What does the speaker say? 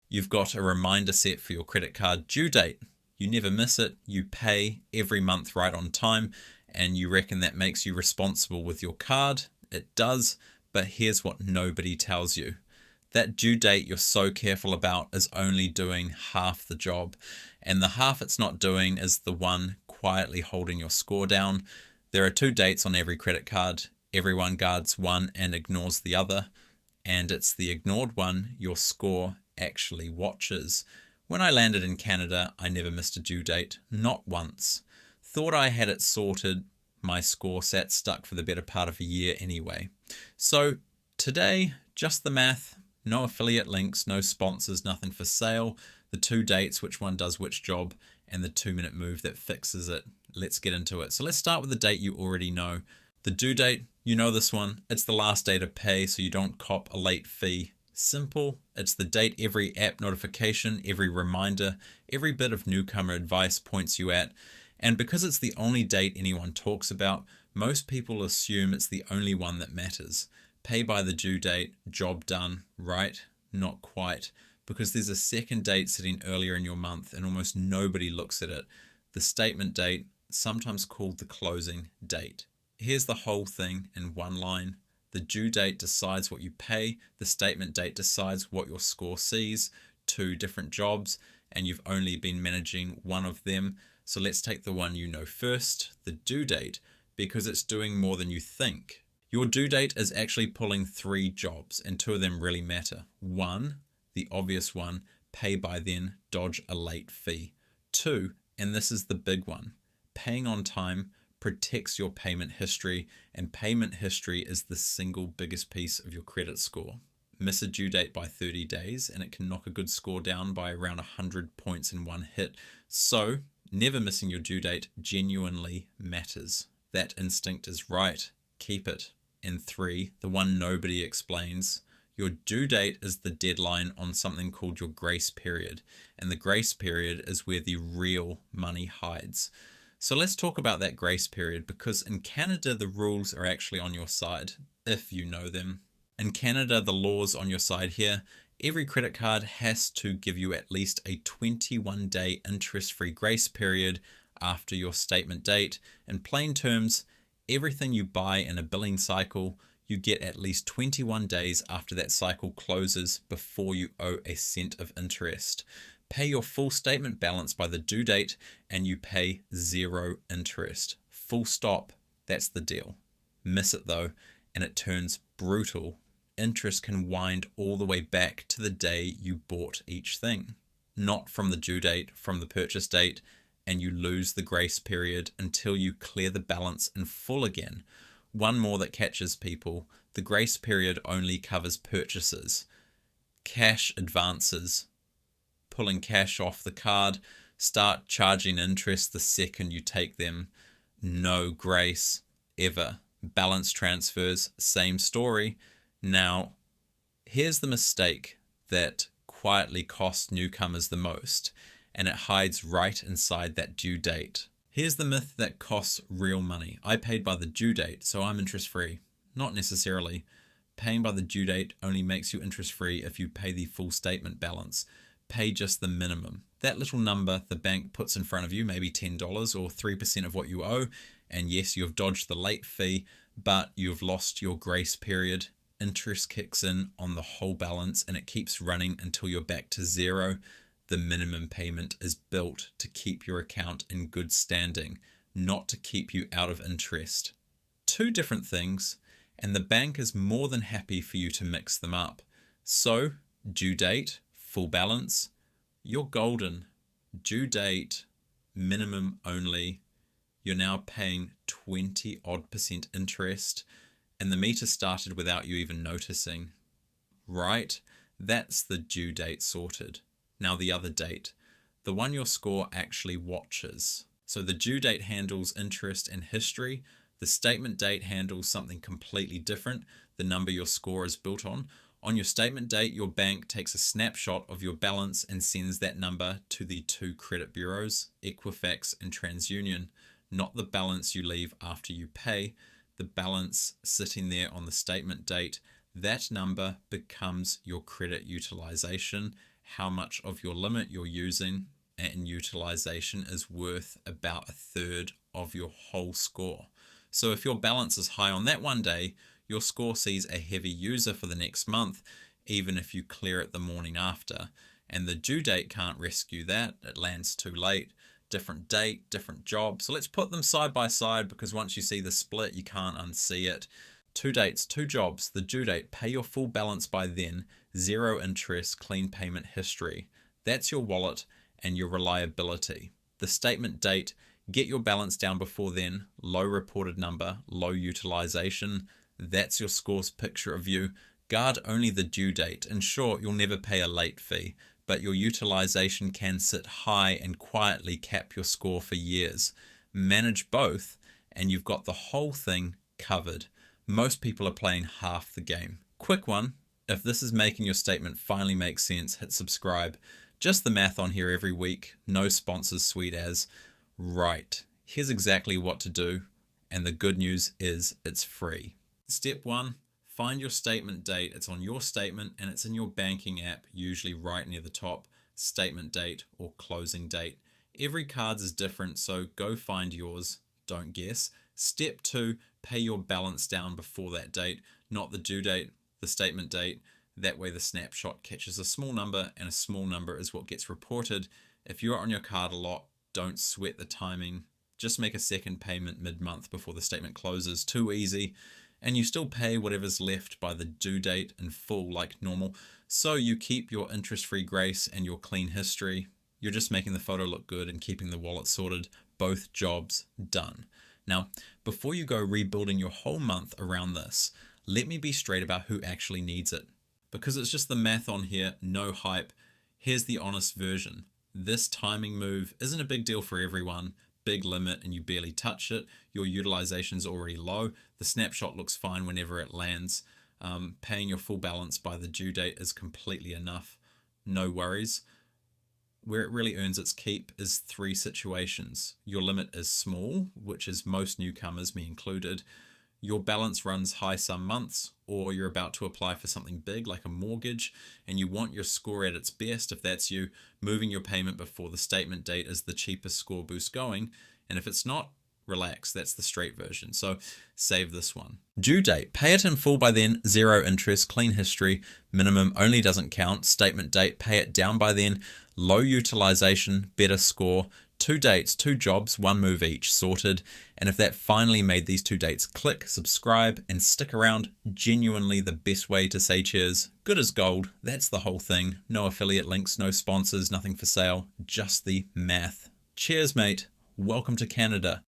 You've got a reminder set for your credit card due date. You never miss it. You pay every month right on time, and you reckon that makes you responsible with your card. It does, but here's what nobody tells you. That due date you're so careful about is only doing half the job, and the half it's not doing is the one quietly holding your score down. There are 2 dates on every credit card. Everyone guards one and ignores the other, and it's the ignored one your score actually watches. When I landed in Canada, I never missed a due date, not once. Thought I had it sorted. My score sat stuck for the better part of a year anyway. So today, just the math, no affiliate links, no sponsors, nothing for sale, the 2 dates, which one does which job, and the 2-minute move that fixes it. Let's get into it. So let's start with the date you already know. The due date, you know this one. It's the last day to pay so you don't cop a late fee. Simple. It's the date every app notification, every reminder, every bit of newcomer advice points you at. And because it's the only date anyone talks about, most people assume it's the only one that matters. Pay by the due date, job done, right? Not quite. Because there's a second date sitting earlier in your month and almost nobody looks at it. The statement date, sometimes called the closing date. Here's the whole thing in one line. The due date decides what you pay. The statement date decides what your score sees. 2 different jobs, and you've only been managing one of them. So let's take the one you know first, the due date, because it's doing more than you think. Your due date is actually pulling 3 jobs, and 2 of them really matter. 1, the obvious one, pay by then, dodge a late fee. 2, and this is the big one, paying on time protects your payment history, and payment history is the single biggest piece of your credit score. Miss a due date by 30 days and it can knock a good score down by around 100 points in one hit. So never missing your due date genuinely matters. That instinct is right. Keep it. And 3, the one nobody explains, your due date is the deadline on something called your grace period. And the grace period is where the real money hides. So let's talk about that grace period, because in Canada, the rules are actually on your side, if you know them. In Canada, the law's on your side here. Every credit card has to give you at least a 21-day interest-free grace period after your statement date. In plain terms, everything you buy in a billing cycle, you get at least 21 days after that cycle closes before you owe a cent of interest. Pay your full statement balance by the due date and you pay 0 interest. Full stop. That's the deal. Miss it though, and it turns brutal. Interest can wind all the way back to the day you bought each thing. Not from the due date, from the purchase date, and you lose the grace period until you clear the balance in full again. One more that catches people, the grace period only covers purchases. Cash advances. Pulling cash off the card, start charging interest the second you take them. No grace, ever. Balance transfers, same story. Now, here's the mistake that quietly costs newcomers the most, and it hides right inside that due date. Here's the myth that costs real money. I paid by the due date, so I'm interest-free. Not necessarily. Paying by the due date only makes you interest-free if you pay the full statement balance. Pay just the minimum. That little number the bank puts in front of you, maybe $10 or 3% of what you owe, and yes, you've dodged the late fee, but you've lost your grace period. Interest kicks in on the whole balance and it keeps running until you're back to 0. The minimum payment is built to keep your account in good standing, not to keep you out of interest. 2 different things, and the bank is more than happy for you to mix them up. So, due date, full balance, you're golden. Due date, minimum only, you're now paying 20% interest, and the meter started without you even noticing. Right? That's the due date sorted. Now the other date, the one your score actually watches. So the due date handles interest and history. The statement date handles something completely different, the number your score is built on. On your statement date, your bank takes a snapshot of your balance and sends that number to the 2 credit bureaus, Equifax and TransUnion, not the balance you leave after you pay, the balance sitting there on the statement date. That number becomes your credit utilization, how much of your limit you're using, and utilization is worth about 1/3 of your whole score. So if your balance is high on that one day, your score sees a heavy user for the next month, even if you clear it the morning after. And the due date can't rescue that. It lands too late. Different date, different job. So let's put them side by side, because once you see the split, you can't unsee it. 2 dates, 2 jobs. The due date, pay your full balance by then. 0 interest, clean payment history. That's your wallet and your reliability. The statement date, get your balance down before then. Low reported number, low utilization. That's your score's picture of you. Guard only the due date. In short, you'll never pay a late fee, but your utilization can sit high and quietly cap your score for years. Manage both, and you've got the whole thing covered. Most people are playing half the game. Quick one, if this is making your statement finally make sense, hit subscribe. Just the math on here every week. No sponsors, sweet as. Right, here's exactly what to do, and the good news is it's free. Step 1, find your statement date. It's on your statement and it's in your banking app, usually right near the top, statement date or closing date. Every card is different, so go find yours, don't guess. Step 2, pay your balance down before that date, not the due date, the statement date. That way the snapshot catches a small number, and a small number is what gets reported. If you're on your card a lot, don't sweat the timing. Just make a second payment mid-month before the statement closes. Too easy. And you still pay whatever's left by the due date in full like normal. So you keep your interest-free grace and your clean history. You're just making the photo look good and keeping the wallet sorted. Both jobs done. Now, before you go rebuilding your whole month around this, let me be straight about who actually needs it. Because it's just the math on here, no hype. Here's the honest version. This timing move isn't a big deal for everyone. Big limit and you barely touch it. Your utilization is already low. The snapshot looks fine whenever it lands. Paying your full balance by the due date is completely enough. No worries. Where it really earns its keep is 3 situations. Your limit is small, which is most newcomers, me included. Your balance runs high some months, or you're about to apply for something big like a mortgage and you want your score at its best. If that's you, moving your payment before the statement date is the cheapest score boost going. And if it's not, relax, that's the straight version. So save this one. Due date, pay it in full by then, 0 interest, clean history, minimum only doesn't count. Statement date, pay it down by then, low utilization, better score. 2 dates, 2 jobs, 1 move each, sorted. And if that finally made these 2 dates click, subscribe and stick around. Genuinely the best way to say cheers. Good as gold. That's the whole thing. No affiliate links, no sponsors, nothing for sale, just the math. Cheers, mate. Welcome to Canada.